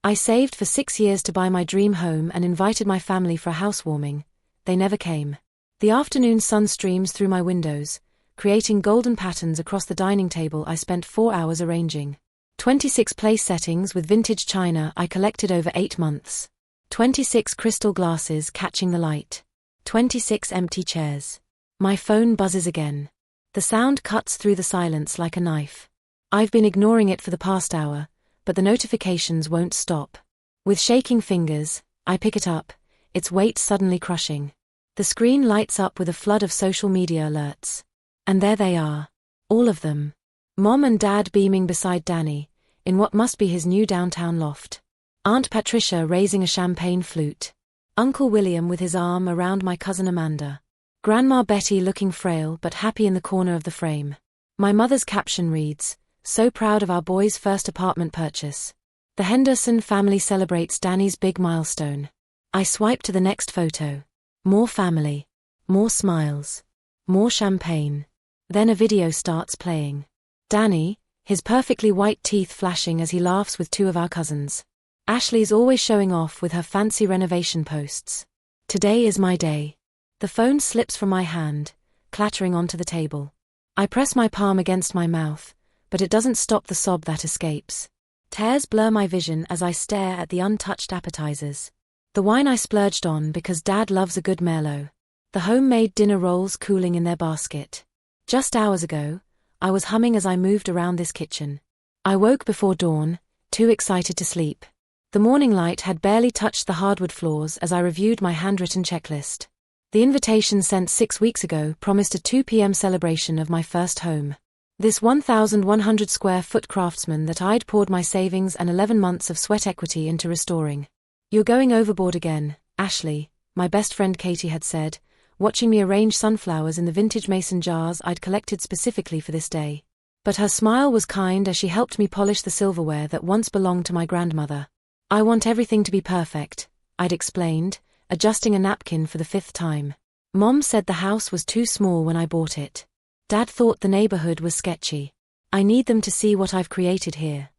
I saved for 6 years to buy my dream home and invited my family for a housewarming. They never came. The afternoon sun streams through my windows, creating golden patterns across the dining table I spent 4 hours arranging. 26 place settings with vintage china I collected over 8 months. 26 crystal glasses catching the light. 26 empty chairs. My phone buzzes again. The sound cuts through the silence like a knife. I've been ignoring it for the past hour, but the notifications won't stop. With shaking fingers, I pick it up, its weight suddenly crushing. The screen lights up with a flood of social media alerts. And there they are. All of them. Mom and Dad beaming beside Danny, in what must be his new downtown loft. Aunt Patricia raising a champagne flute. Uncle William with his arm around my cousin Amanda. Grandma Betty looking frail but happy in the corner of the frame. My mother's caption reads, "So proud of our boy's first apartment purchase." The Henderson family celebrates Danny's big milestone. I swipe to the next photo. More family. More smiles. More champagne. Then a video starts playing. Danny, his perfectly white teeth flashing as he laughs with 2 of our cousins. Ashley's always showing off with her fancy renovation posts. Today is my day. The phone slips from my hand, clattering onto the table. I press my palm against my mouth, but it doesn't stop the sob that escapes. Tears blur my vision as I stare at the untouched appetizers. The wine I splurged on because Dad loves a good Merlot. The homemade dinner rolls cooling in their basket. Just hours ago, I was humming as I moved around this kitchen. I woke before dawn, too excited to sleep. The morning light had barely touched the hardwood floors as I reviewed my handwritten checklist. The invitation sent 6 weeks ago promised a 2 p.m. celebration of my first home. This 1,100 square foot craftsman that I'd poured my savings and 11 months of sweat equity into restoring. "You're going overboard again, Ashley," my best friend Katie had said, watching me arrange sunflowers in the vintage mason jars I'd collected specifically for this day. But her smile was kind as she helped me polish the silverware that once belonged to my grandmother. "I want everything to be perfect," I'd explained, adjusting a napkin for the 5th time. "Mom said the house was too small when I bought it. Dad thought the neighborhood was sketchy. I need them to see what I've created here."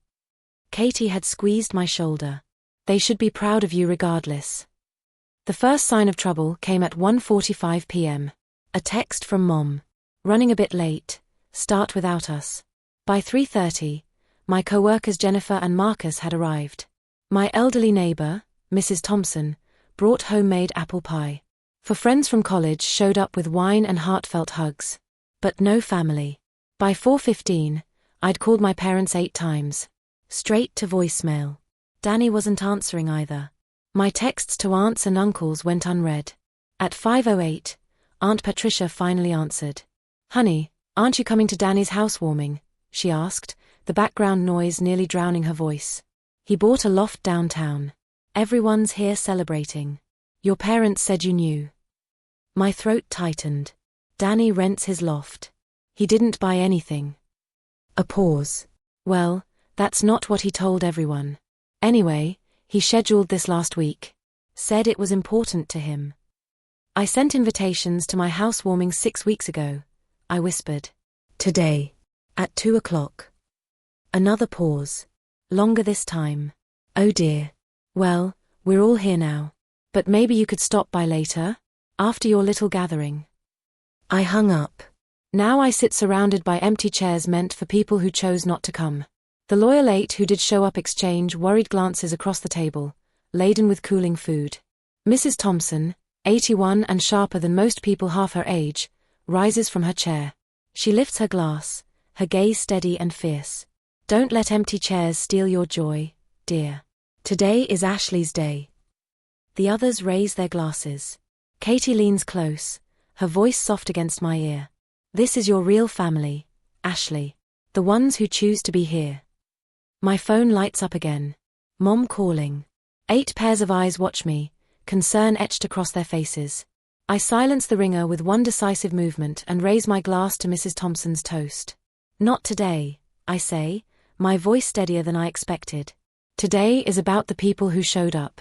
Katie had squeezed my shoulder. "They should be proud of you regardless." The first sign of trouble came at 1:45 p.m. A text from Mom. "Running a bit late. Start without us." By 3:30, my co-workers Jennifer and Marcus had arrived. My elderly neighbor, Mrs. Thompson, brought homemade apple pie. For friends from college showed up with wine and heartfelt hugs. But no family. By 4:15, I'd called my parents 8 times. Straight to voicemail. Danny wasn't answering either. My texts to aunts and uncles went unread. At 5:08, Aunt Patricia finally answered. "Honey, aren't you coming to Danny's housewarming?" she asked, the background noise nearly drowning her voice. "He bought a loft downtown. Everyone's here celebrating. Your parents said you knew." My throat tightened. Danny rents his loft. He didn't buy anything. A pause. Well, that's not what he told everyone. Anyway, he scheduled this last week. Said it was important to him. "I sent invitations to my housewarming 6 weeks ago," I whispered. "Today. At 2 o'clock. Another pause. Longer this time. "Oh dear. Well, we're all here now. But maybe you could stop by later? After your little gathering." I hung up. Now I sit surrounded by empty chairs meant for people who chose not to come. The loyal 8 who did show up exchange worried glances across the table, laden with cooling food. Mrs. Thompson, 81 and sharper than most people half her age, rises from her chair. She lifts her glass, her gaze steady and fierce. "Don't let empty chairs steal your joy, dear. Today is Ashley's day." The others raise their glasses. Katie leans close, her voice soft against my ear. "This is your real family, Ashley. The ones who choose to be here." My phone lights up again. Mom calling. 8 pairs of eyes watch me, concern etched across their faces. I silence the ringer with one decisive movement and raise my glass to Mrs. Thompson's toast. "Not today," I say, my voice steadier than I expected. Today is about the people who showed up.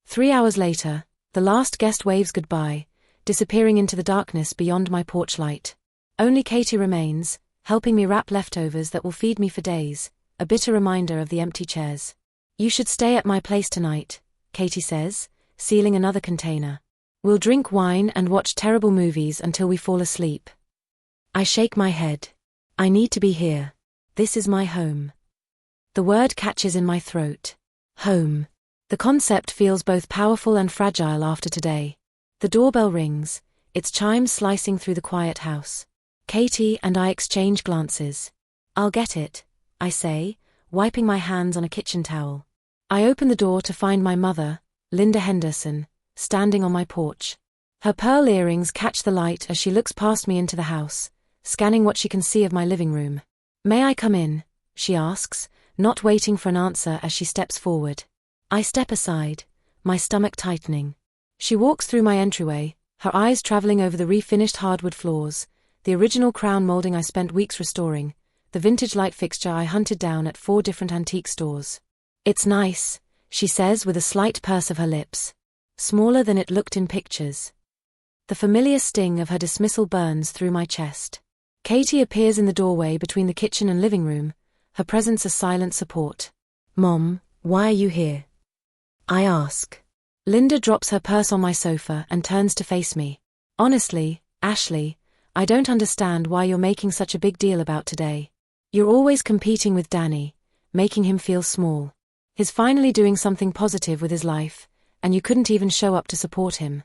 3 hours later, the last guest waves goodbye, disappearing into the darkness beyond my porch light. Only Katie remains, helping me wrap leftovers that will feed me for days, a bitter reminder of the empty chairs. You should stay at my place tonight, Katie says, sealing another container. We'll drink wine and watch terrible movies until we fall asleep. I shake my head. I need to be here. This is my home. The word catches in my throat. Home. The concept feels both powerful and fragile after today. The doorbell rings, its chimes slicing through the quiet house. Katie and I exchange glances. I'll get it, I say, wiping my hands on a kitchen towel. I open the door to find my mother, Linda Henderson, standing on my porch. Her pearl earrings catch the light as she looks past me into the house, scanning what she can see of my living room. May I come in? She asks, not waiting for an answer as she steps forward. I step aside, my stomach tightening. She walks through my entryway, her eyes traveling over the refinished hardwood floors, the original crown molding I spent weeks restoring, the vintage light fixture I hunted down at 4 different antique stores. It's nice, she says with a slight purse of her lips. Smaller than it looked in pictures. The familiar sting of her dismissal burns through my chest. Katie appears in the doorway between the kitchen and living room, her presence a silent support. Mom, why are you here? I ask. Linda drops her purse on my sofa and turns to face me. Honestly, Ashley, I don't understand why you're making such a big deal about today. You're always competing with Danny, making him feel small. He's finally doing something positive with his life, and you couldn't even show up to support him.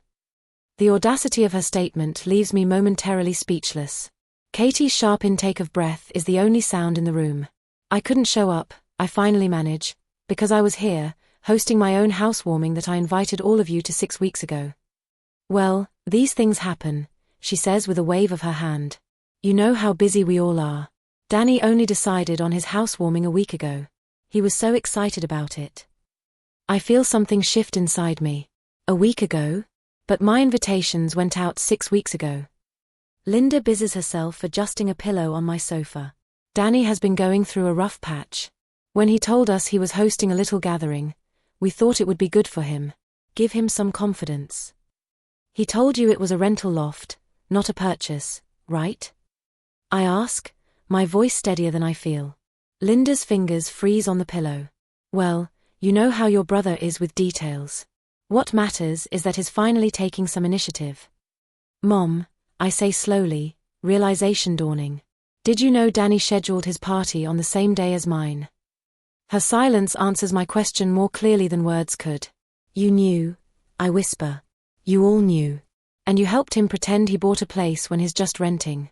The audacity of her statement leaves me momentarily speechless. Katie's sharp intake of breath is the only sound in the room. I couldn't show up, I finally manage, because I was here, hosting my own housewarming that I invited all of you to 6 weeks ago. Well, these things happen, she says with a wave of her hand. You know how busy we all are. Danny only decided on his housewarming a week ago. He was so excited about it. I feel something shift inside me. A week ago? But my invitations went out 6 weeks ago. Linda busies herself adjusting a pillow on my sofa. Danny has been going through a rough patch. When he told us he was hosting a little gathering, we thought it would be good for him. Give him some confidence. He told you it was a rental loft, not a purchase, right? I ask, my voice steadier than I feel. Linda's fingers freeze on the pillow. Well, you know how your brother is with details. What matters is that he's finally taking some initiative. Mom, I say slowly, realization dawning. Did you know Danny scheduled his party on the same day as mine? Her silence answers my question more clearly than words could. You knew, I whisper. You all knew. And you helped him pretend he bought a place when he's just renting.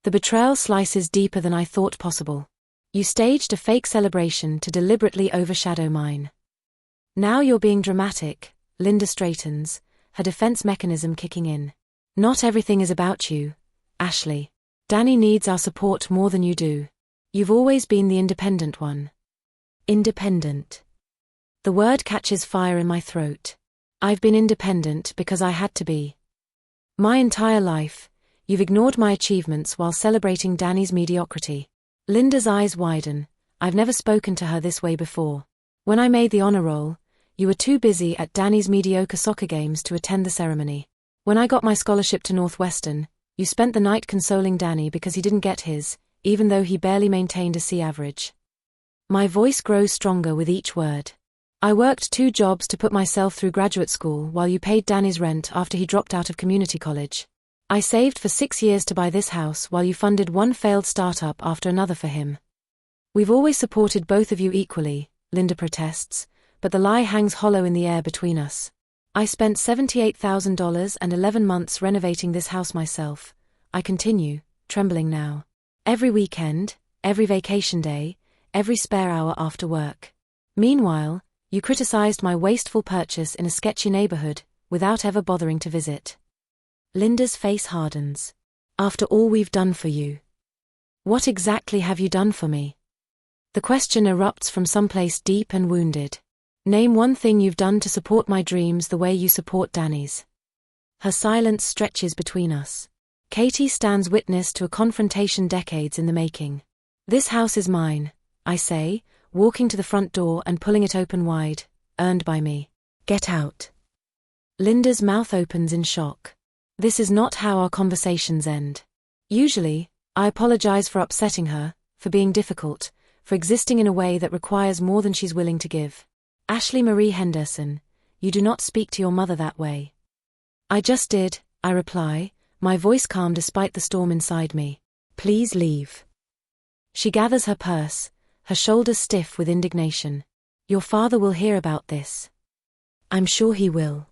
The betrayal slices deeper than I thought possible. You staged a fake celebration to deliberately overshadow mine. Now you're being dramatic, Linda straightens, her defense mechanism kicking in. Not everything is about you, Ashley. Danny needs our support more than you do. You've always been the independent one. Independent. The word catches fire in my throat. I've been independent because I had to be. My entire life, you've ignored my achievements while celebrating Danny's mediocrity. Linda's eyes widen. I've never spoken to her this way before. When I made the honor roll, you were too busy at Danny's mediocre soccer games to attend the ceremony. When I got my scholarship to Northwestern, you spent the night consoling Danny because he didn't get his, even though he barely maintained a C average. My voice grows stronger with each word. I worked 2 jobs to put myself through graduate school while you paid Danny's rent after he dropped out of community college. I saved for 6 years to buy this house while you funded one failed startup after another for him. We've always supported both of you equally, Linda protests, but the lie hangs hollow in the air between us. I spent $78,000 and 11 months renovating this house myself. I continue, trembling now. Every weekend, every vacation day, every spare hour after work. Meanwhile, you criticized my wasteful purchase in a sketchy neighborhood, without ever bothering to visit. Linda's face hardens. After all we've done for you. What exactly have you done for me? The question erupts from someplace deep and wounded. Name one thing you've done to support my dreams the way you support Danny's. Her silence stretches between us. Katie stands witness to a confrontation decades in the making. This house is mine, I say, walking to the front door and pulling it open wide, earned by me. Get out. Linda's mouth opens in shock. This is not how our conversations end. Usually, I apologize for upsetting her, for being difficult, for existing in a way that requires more than she's willing to give. Ashley Marie Henderson, you do not speak to your mother that way. I just did, I reply, my voice calm despite the storm inside me. Please leave. She gathers her purse, her shoulders stiff with indignation. Your father will hear about this. I'm sure he will.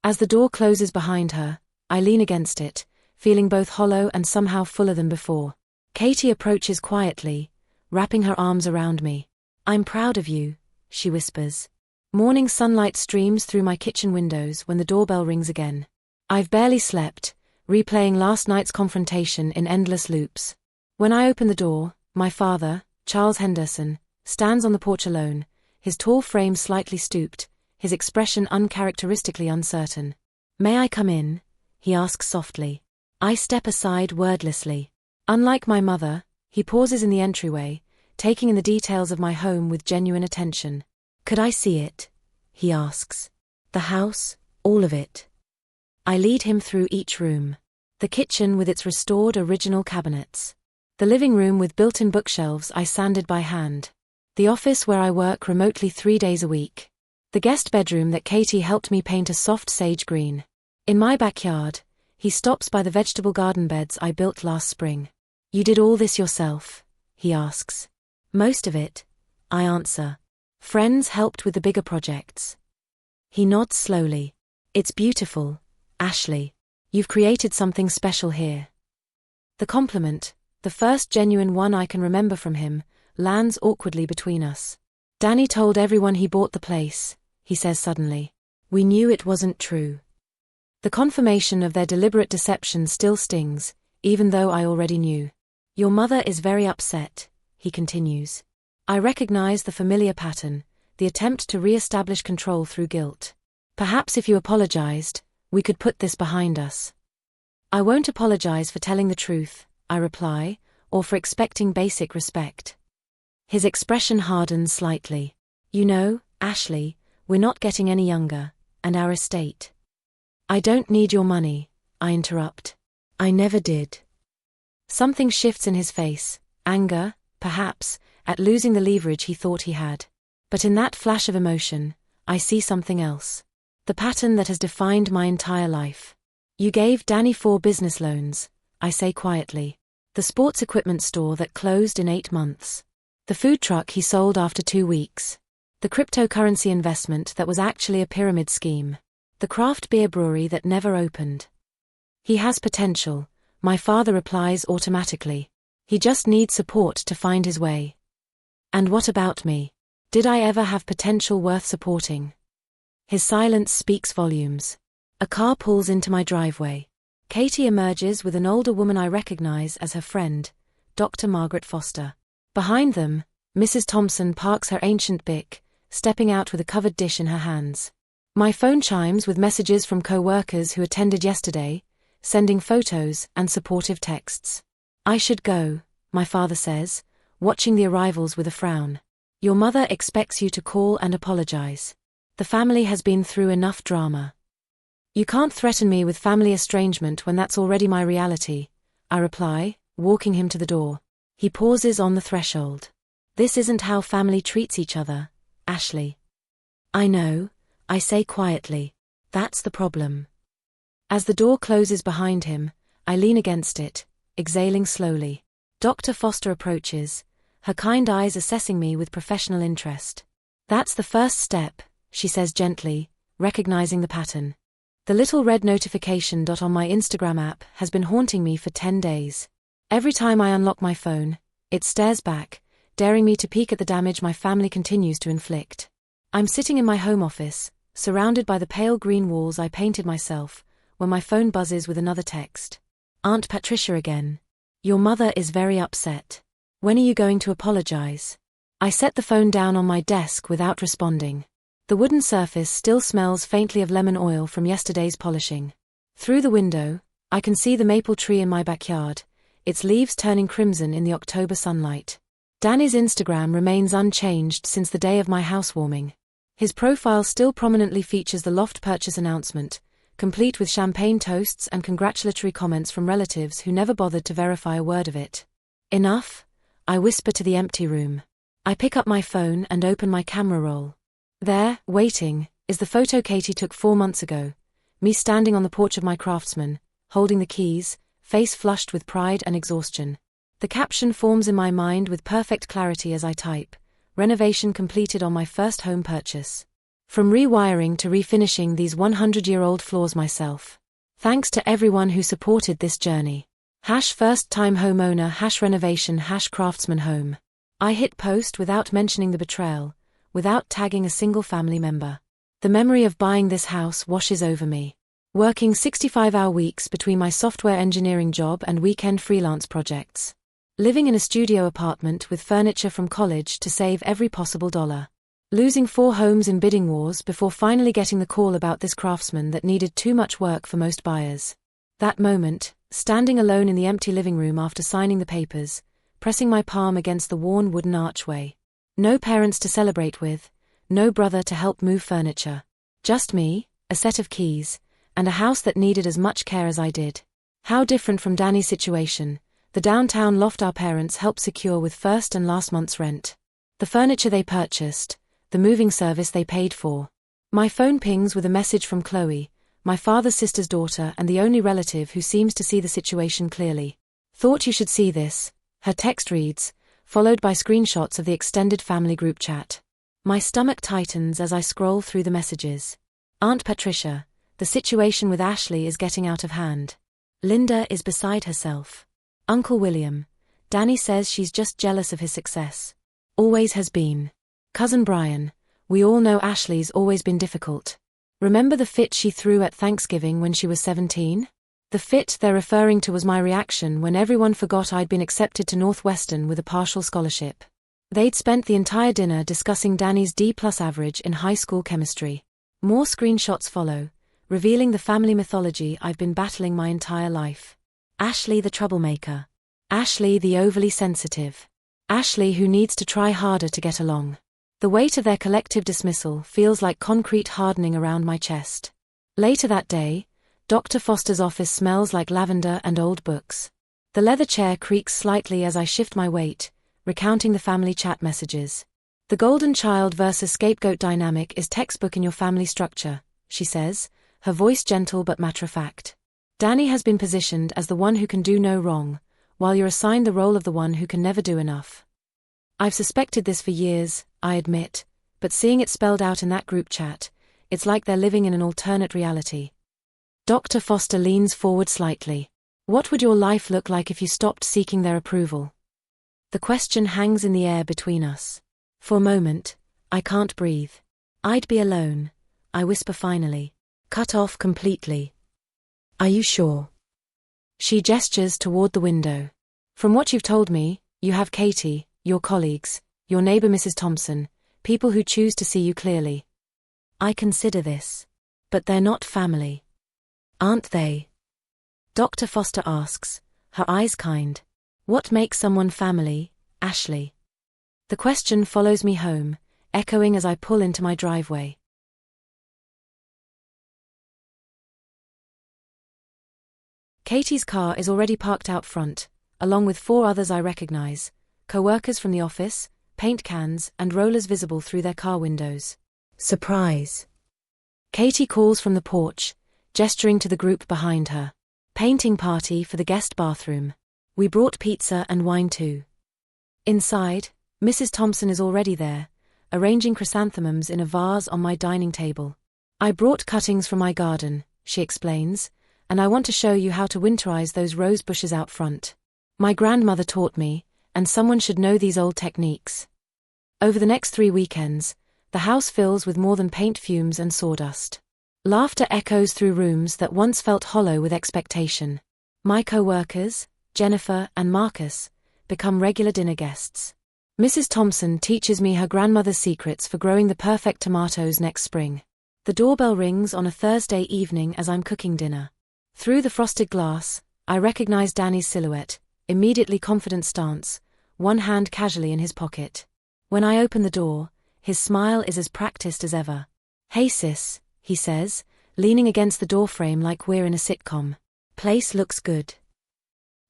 As the door closes behind her, I lean against it, feeling both hollow and somehow fuller than before. Katie approaches quietly, wrapping her arms around me. I'm proud of you, she whispers. Morning sunlight streams through my kitchen windows when the doorbell rings again. I've barely slept, replaying last night's confrontation in endless loops. When I open the door, my father, Charles Henderson, stands on the porch alone, his tall frame slightly stooped, his expression uncharacteristically uncertain. May I come in? He asks softly. I step aside wordlessly. Unlike my mother, he pauses in the entryway, taking in the details of my home with genuine attention. Could I see it? He asks. The house, all of it. I lead him through each room. The kitchen with its restored original cabinets. The living room with built-in bookshelves I sanded by hand. The office where I work remotely 3 days a week. The guest bedroom that Katie helped me paint a soft sage green. In my backyard, he stops by the vegetable garden beds I built last spring. You did all this yourself? He asks. Most of it, I answer. Friends helped with the bigger projects. He nods slowly. It's beautiful, Ashley. You've created something special here. The compliment, the first genuine one I can remember from him, lands awkwardly between us. Danny told everyone he bought the place, he says suddenly. We knew it wasn't true. The confirmation of their deliberate deception still stings, even though I already knew. Your mother is very upset, he continues. I recognize the familiar pattern, the attempt to re-establish control through guilt. Perhaps if you apologized, we could put this behind us. I won't apologize for telling the truth, I reply, or for expecting basic respect. His expression hardens slightly. You know, Ashley, we're not getting any younger, and our estate. I don't need your money, I interrupt. I never did. Something shifts in his face, anger, perhaps, at losing the leverage he thought he had. But in that flash of emotion, I see something else. The pattern that has defined my entire life. You gave Danny 4 business loans, I say quietly. The sports equipment store that closed in 8 months. The food truck he sold after 2 weeks. The cryptocurrency investment that was actually a pyramid scheme. The craft beer brewery that never opened. He has potential, my father replies automatically. He just needs support to find his way. And what about me? Did I ever have potential worth supporting? His silence speaks volumes. A car pulls into my driveway. Katie emerges with an older woman I recognize as her friend, Dr. Margaret Foster. Behind them, Mrs. Thompson parks her ancient Bic, stepping out with a covered dish in her hands. My phone chimes with messages from co-workers who attended yesterday, sending photos and supportive texts. I should go, my father says, watching the arrivals with a frown. Your mother expects you to call and apologize. The family has been through enough drama. You can't threaten me with family estrangement when that's already my reality, I reply, walking him to the door. He pauses on the threshold. This isn't how family treats each other, Ashley. I know, I say quietly. That's the problem. As the door closes behind him, I lean against it, exhaling slowly. Dr. Foster approaches, her kind eyes assessing me with professional interest. That's the first step, she says gently, recognizing the pattern. The little red notification dot on my Instagram app has been haunting me for 10 days. Every time I unlock my phone, it stares back, daring me to peek at the damage my family continues to inflict. I'm sitting in my home office, surrounded by the pale green walls I painted myself, when my phone buzzes with another text. Aunt Patricia again. Your mother is very upset. When are you going to apologize? I set the phone down on my desk without responding. The wooden surface still smells faintly of lemon oil from yesterday's polishing. Through the window, I can see the maple tree in my backyard, its leaves turning crimson in the October sunlight. Danny's Instagram remains unchanged since the day of my housewarming. His profile still prominently features the loft purchase announcement, complete with champagne toasts and congratulatory comments from relatives who never bothered to verify a word of it. Enough, I whisper to the empty room. I pick up my phone and open my camera roll. There, waiting, is the photo Katie took 4 months ago. Me standing on the porch of my Craftsman, holding the keys, face flushed with pride and exhaustion. The caption forms in my mind with perfect clarity as I type. Renovation completed on my first home purchase. From rewiring to refinishing these 100-year-old floors myself. Thanks to everyone who supported this journey. #first-time homeowner #renovation #craftsman home. I hit post without mentioning the betrayal, without tagging a single family member. The memory of buying this house washes over me. Working 65-hour weeks between my software engineering job and weekend freelance projects. Living in a studio apartment with furniture from college to save every possible dollar. Losing 4 homes in bidding wars before finally getting the call about this Craftsman that needed too much work for most buyers. That moment, standing alone in the empty living room after signing the papers, pressing my palm against the worn wooden archway. No parents to celebrate with, no brother to help move furniture. Just me, a set of keys, and a house that needed as much care as I did. How different from Danny's situation, the downtown loft our parents helped secure with first and last month's rent. The furniture they purchased, the moving service they paid for. My phone pings with a message from Chloe, my father's sister's daughter and the only relative who seems to see the situation clearly. Thought you should see this, her text reads, followed by screenshots of the extended family group chat. My stomach tightens as I scroll through the messages. Aunt Patricia, the situation with Ashley is getting out of hand. Linda is beside herself. Uncle William, Danny says she's just jealous of his success. Always has been. Cousin Brian, we all know Ashley's always been difficult. Remember the fit she threw at Thanksgiving when she was 17? The fit they're referring to was my reaction when everyone forgot I'd been accepted to Northwestern with a partial scholarship. They'd spent the entire dinner discussing Danny's D+ average in high school chemistry. More screenshots follow, revealing the family mythology I've been battling my entire life. Ashley the troublemaker. Ashley the overly sensitive. Ashley who needs to try harder to get along. The weight of their collective dismissal feels like concrete hardening around my chest. Later that day, Dr. Foster's office smells like lavender and old books. The leather chair creaks slightly as I shift my weight, recounting the family chat messages. The golden child versus scapegoat dynamic is textbook in your family structure, she says, her voice gentle but matter-of-fact. Danny has been positioned as the one who can do no wrong, while you're assigned the role of the one who can never do enough. I've suspected this for years, I admit, but seeing it spelled out in that group chat, it's like they're living in an alternate reality. Dr. Foster leans forward slightly. What would your life look like if you stopped seeking their approval? The question hangs in the air between us. For a moment, I can't breathe. I'd be alone, I whisper finally. Cut off completely. Are you sure? She gestures toward the window. From what you've told me, you have Katie, your colleagues, your neighbor Mrs. Thompson, people who choose to see you clearly. I consider this. But they're not family. Aren't they? Dr. Foster asks, her eyes kind. What makes someone family, Ashley? The question follows me home, echoing as I pull into my driveway. Katie's car is already parked out front, along with 4 others I recognize, co-workers from the office, paint cans and rollers visible through their car windows. Surprise. Katie calls from the porch, gesturing to the group behind her. Painting party for the guest bathroom. We brought pizza and wine too. Inside, Mrs. Thompson is already there, arranging chrysanthemums in a vase on my dining table. I brought cuttings from my garden, she explains, and I want to show you how to winterize those rose bushes out front. My grandmother taught me, and someone should know these old techniques. Over the next 3 weekends, the house fills with more than paint fumes and sawdust. Laughter echoes through rooms that once felt hollow with expectation. My co-workers, Jennifer and Marcus, become regular dinner guests. Mrs. Thompson teaches me her grandmother's secrets for growing the perfect tomatoes next spring. The doorbell rings on a Thursday evening as I'm cooking dinner. Through the frosted glass, I recognize Danny's silhouette, immediately confident stance, one hand casually in his pocket. When I open the door, his smile is as practiced as ever. Hey sis, he says, leaning against the doorframe like we're in a sitcom. Place looks good.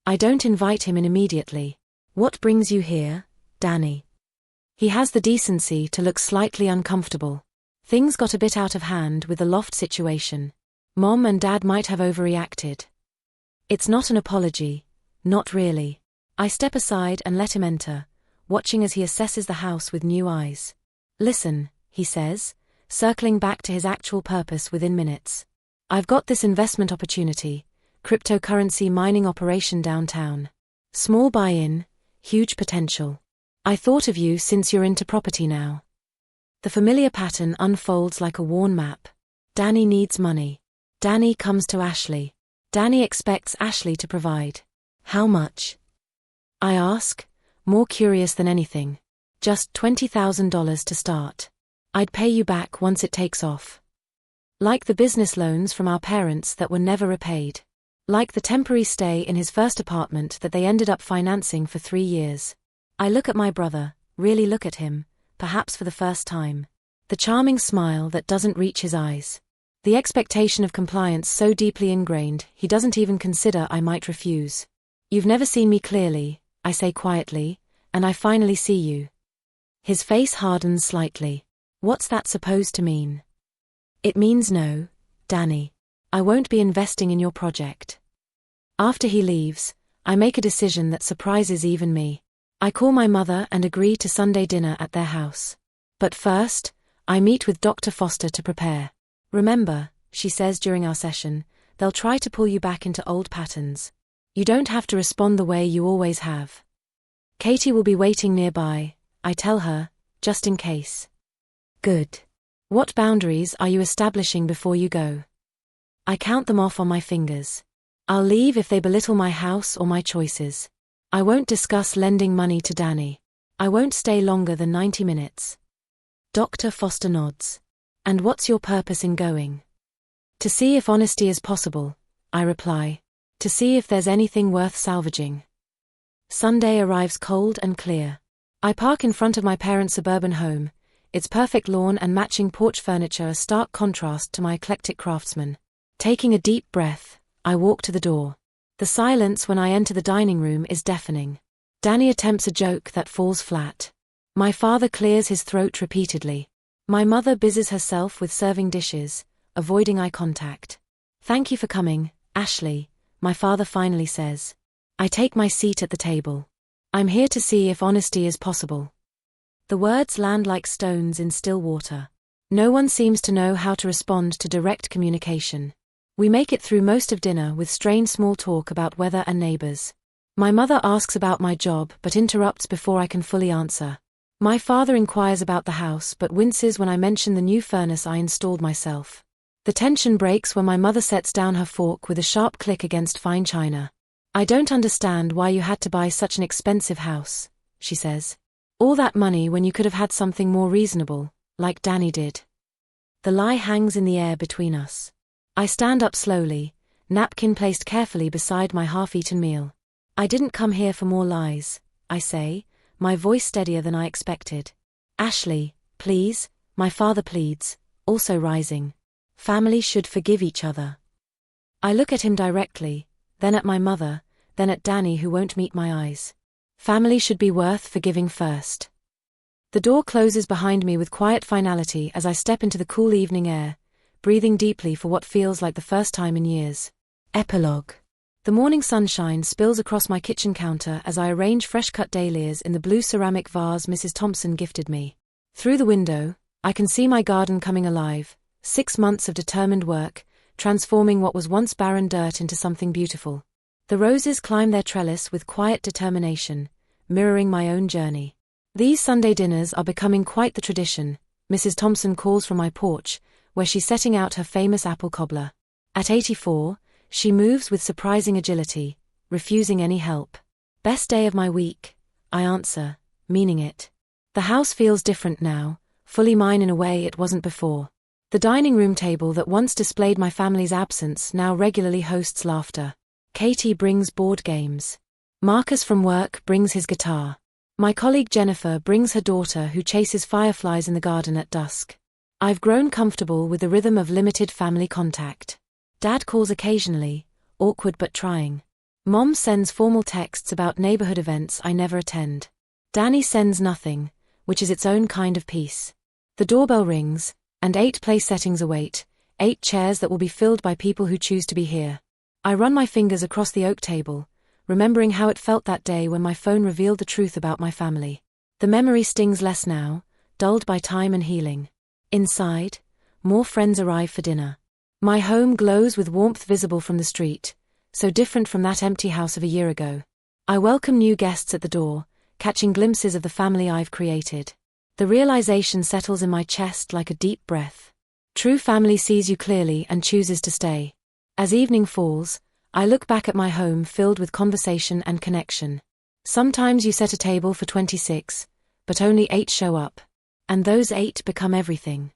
I don't invite him in immediately. What brings you here, Danny? He has the decency to look slightly uncomfortable. Things got a bit out of hand with the loft situation. Mom and Dad might have overreacted. It's not an apology, not really. I step aside and let him enter, watching as he assesses the house with new eyes. Listen, he says, circling back to his actual purpose within minutes. I've got this investment opportunity, cryptocurrency mining operation downtown. Small buy-in, huge potential. I thought of you since you're into property now. The familiar pattern unfolds like a worn map. Danny needs money. Danny comes to Ashley. Danny expects Ashley to provide. How much? I ask, more curious than anything. Just $20,000 to start. I'd pay you back once it takes off. Like the business loans from our parents that were never repaid. Like the temporary stay in his first apartment that they ended up financing for 3 years. I look at my brother, really look at him, perhaps for the first time. The charming smile that doesn't reach his eyes. The expectation of compliance so deeply ingrained, he doesn't even consider I might refuse. You've never seen me clearly, I say quietly, and I finally see you. His face hardens slightly. What's that supposed to mean? It means no, Danny. I won't be investing in your project. After he leaves, I make a decision that surprises even me. I call my mother and agree to Sunday dinner at their house. But first, I meet with Dr. Foster to prepare. Remember, she says during our session, they'll try to pull you back into old patterns. You don't have to respond the way you always have. Katie will be waiting nearby, I tell her, just in case. Good. What boundaries are you establishing before you go? I count them off on my fingers. I'll leave if they belittle my house or my choices. I won't discuss lending money to Danny. I won't stay longer than 90 minutes. Dr. Foster nods. And what's your purpose in going? To see if honesty is possible, I reply. To see if there's anything worth salvaging. Sunday arrives cold and clear. I park in front of my parents' suburban home, its perfect lawn and matching porch furniture a stark contrast to my eclectic craftsman. Taking a deep breath, I walk to the door. The silence when I enter the dining room is deafening. Danny attempts a joke that falls flat. My father clears his throat repeatedly. My mother busies herself with serving dishes, avoiding eye contact. Thank you for coming, Ashley, my father finally says. I take my seat at the table. I'm here to see if honesty is possible. The words land like stones in still water. No one seems to know how to respond to direct communication. We make it through most of dinner with strained small talk about weather and neighbors. My mother asks about my job but interrupts before I can fully answer. My father inquires about the house but winces when I mention the new furnace I installed myself. The tension breaks when my mother sets down her fork with a sharp click against fine china. I don't understand why you had to buy such an expensive house, she says. All that money when you could have had something more reasonable, like Danny did. The lie hangs in the air between us. I stand up slowly, napkin placed carefully beside my half-eaten meal. I didn't come here for more lies, I say, my voice steadier than I expected. Ashley, please, my father pleads, also rising. Family should forgive each other. I look at him directly, then at my mother, then at Danny who won't meet my eyes. Family should be worth forgiving first. The door closes behind me with quiet finality as I step into the cool evening air, breathing deeply for what feels like the first time in years. Epilogue. The morning sunshine spills across my kitchen counter as I arrange fresh-cut dahlias in the blue ceramic vase Mrs. Thompson gifted me. Through the window, I can see my garden coming alive, 6 months of determined work, transforming what was once barren dirt into something beautiful. The roses climb their trellis with quiet determination, mirroring my own journey. These Sunday dinners are becoming quite the tradition, Mrs. Thompson calls from my porch, where she's setting out her famous apple cobbler. At 84, she moves with surprising agility, refusing any help. Best day of my week, I answer, meaning it. The house feels different now, fully mine in a way it wasn't before. The dining room table that once displayed my family's absence now regularly hosts laughter. Katie brings board games. Marcus from work brings his guitar. My colleague Jennifer brings her daughter who chases fireflies in the garden at dusk. I've grown comfortable with the rhythm of limited family contact. Dad calls occasionally, awkward but trying. Mom sends formal texts about neighborhood events I never attend. Danny sends nothing, which is its own kind of peace. The doorbell rings, and 8 place settings await, 8 chairs that will be filled by people who choose to be here. I run my fingers across the oak table, remembering how it felt that day when my phone revealed the truth about my family. The memory stings less now, dulled by time and healing. Inside, more friends arrive for dinner. My home glows with warmth visible from the street, so different from that empty house of a year ago. I welcome new guests at the door, catching glimpses of the family I've created. The realization settles in my chest like a deep breath. True family sees you clearly and chooses to stay. As evening falls, I look back at my home filled with conversation and connection. Sometimes you set a table for 26, but only 8 show up. And those 8 become everything.